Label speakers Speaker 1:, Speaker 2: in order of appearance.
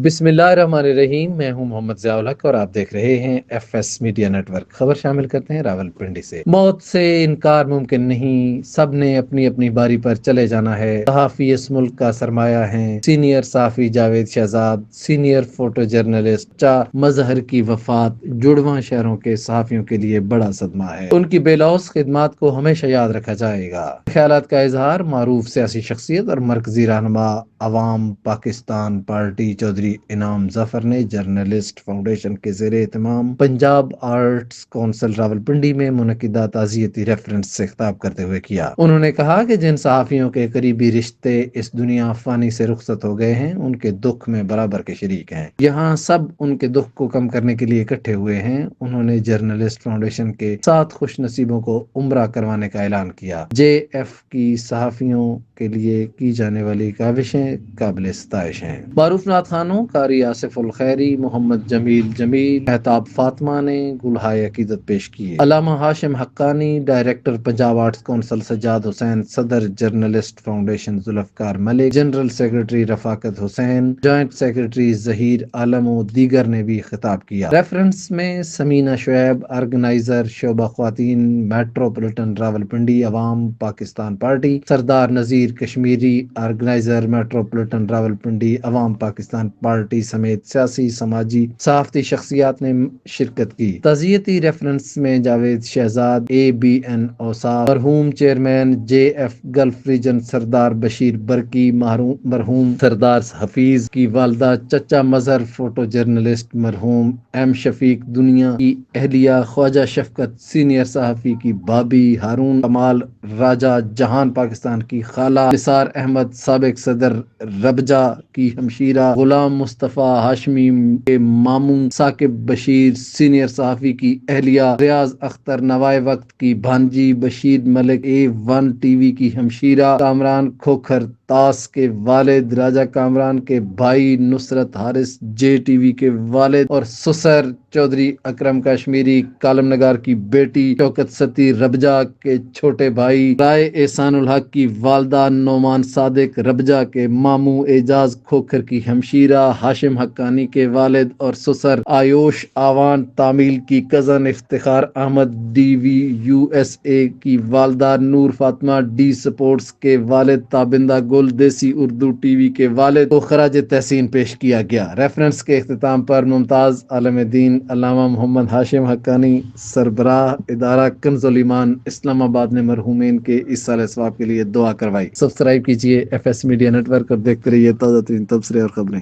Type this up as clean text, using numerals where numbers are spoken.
Speaker 1: بسم اللہ الرحمن الرحیم، میں ہوں محمد ضیاء الحق اور آپ دیکھ رہے ہیں F S media network. خبر شامل کرتے ہیں راولپنڈی سے۔ موت سے انکار ممکن نہیں، سب نے اپنی اپنی باری پر چلے جانا ہے۔ صحافی اس ملک کا سرمایہ ہیں۔ سینئر صحافی Javed Shahzad, senior photo journalist چا مظہر کی وفات جڑواں شہروں کے صحافیوں کے لیے بڑا صدمہ ہے۔ ان کی بے لوث خدمات کو ہمیشہ یاد رکھا جائے گا۔ خیالات کا اظہار معروف سیاسی شخصیت اور مرکزی رہنما عوام پاکستان پارٹی چودھری انعام ظفر نے جرنلسٹ فاؤنڈیشن کے زیر اہتمام پنجاب آرٹس کونسل راولپنڈی میں منعقدہ تعزیتی ریفرنس سے خطاب کرتے ہوئے کیا۔ انہوں نے کہا کہ جن صحافیوں کے قریبی رشتے اس دنیا فانی سے رخصت ہو گئے ہیں، ان کے دکھ میں برابر کے شریک ہیں۔ یہاں سب ان کے دکھ کو کم کرنے کے لیے اکٹھے ہوئے ہیں۔ انہوں نے جرنلسٹ فاؤنڈیشن کے 7 خوش نصیبوں کو عمرہ کروانے کا اعلان کیا۔ جے ایف کی صحافیوں کے لیے کی جانے والی کاوشیں قابل ستائش ہیں۔ معروف نعت خوانوں قاری آصف الخیری، محمد جمیل مہتاب فاطمہ نے گلہائے عقیدت پیش کیے۔ Allama Hashim Haqqani, director Punjab arts council Sajjad Hussain, صدر journalist foundation Zulfiqar Malik, general secretary Rifaqat Hussain, joint secretary Zaheer Alam و دیگر نے بھی خطاب کیا۔ ریفرنس میں سمینہ شعیب، آرگنائزر شعبہ خواتین میٹروپولیٹن راولپنڈی عوام پاکستان پارٹی، سردار نذیر کشمیری، آرگنائزر میٹروپولیٹن راولپنڈی عوام پاکستان پارٹی سمیت سیاسی، سماجی، صحافتی شخصیات نے شرکت کی۔ تعزیتی ریفرنس میں Javed Shahzad, A B N Ausaf, مرحوم chairman J F Gulf region Sardar Bashir Barki, مرحوم سردار حفیظ کی والدہ چچا مظہر فوٹو جرنلسٹ مرحوم ایم شفیق دنیا کی اہلیہ، خواجہ شفقت سینئر صحافی کی بھابی، ہارون کمال راجہ جہان پاکستان کی خالہ، نثار احمد سابق صدر ربجہ کی ہمشیرہ، غلام مصطفیٰ ہاشمی کے ماموں، ثاقب بشیر سینئر صحافی کی اہلیہ، ریاض اختر نوائے وقت کی بھانجی، بشیر ملک A1 ٹی وی کی ہمشیرہ، کامران کھوکھر تاس کے والد، راجہ کامران کے بھائی، نصرت حارث جے ٹی وی کے والد اور سسر، چودھری اکرم کشمیری کالم نگار کی بیٹی، شوکت ستی ربجہ کے چھوٹے بھائی، رائے احسان الحق کی والدہ، نعمان صادق ربجہ کے ماموں، اعجاز کھوکھر کی ہمشیرہ، ہاشم حقانی کے والد اور سسر، آیوش آوان تامیل کی کزن، افتخار احمد ڈی وی USA کی والدہ، نور فاطمہ ڈی سپورٹس کے والد، تابندہ گل دیسی اردو ٹی وی کے والد کو خراج تحسین پیش کیا گیا۔ ریفرنس کے اختتام پر ممتاز عالم دین علامہ محمد ہاشم حقانی، سربراہ ادارہ کنز الایمان اسلام آباد نے مرحومین کے ایصال ثواب کے لیے دعا کروائی۔ سبسکرائب کیجیے F S media network اور دیکھتے رہیے تازہ ترین تبصرے اور خبریں۔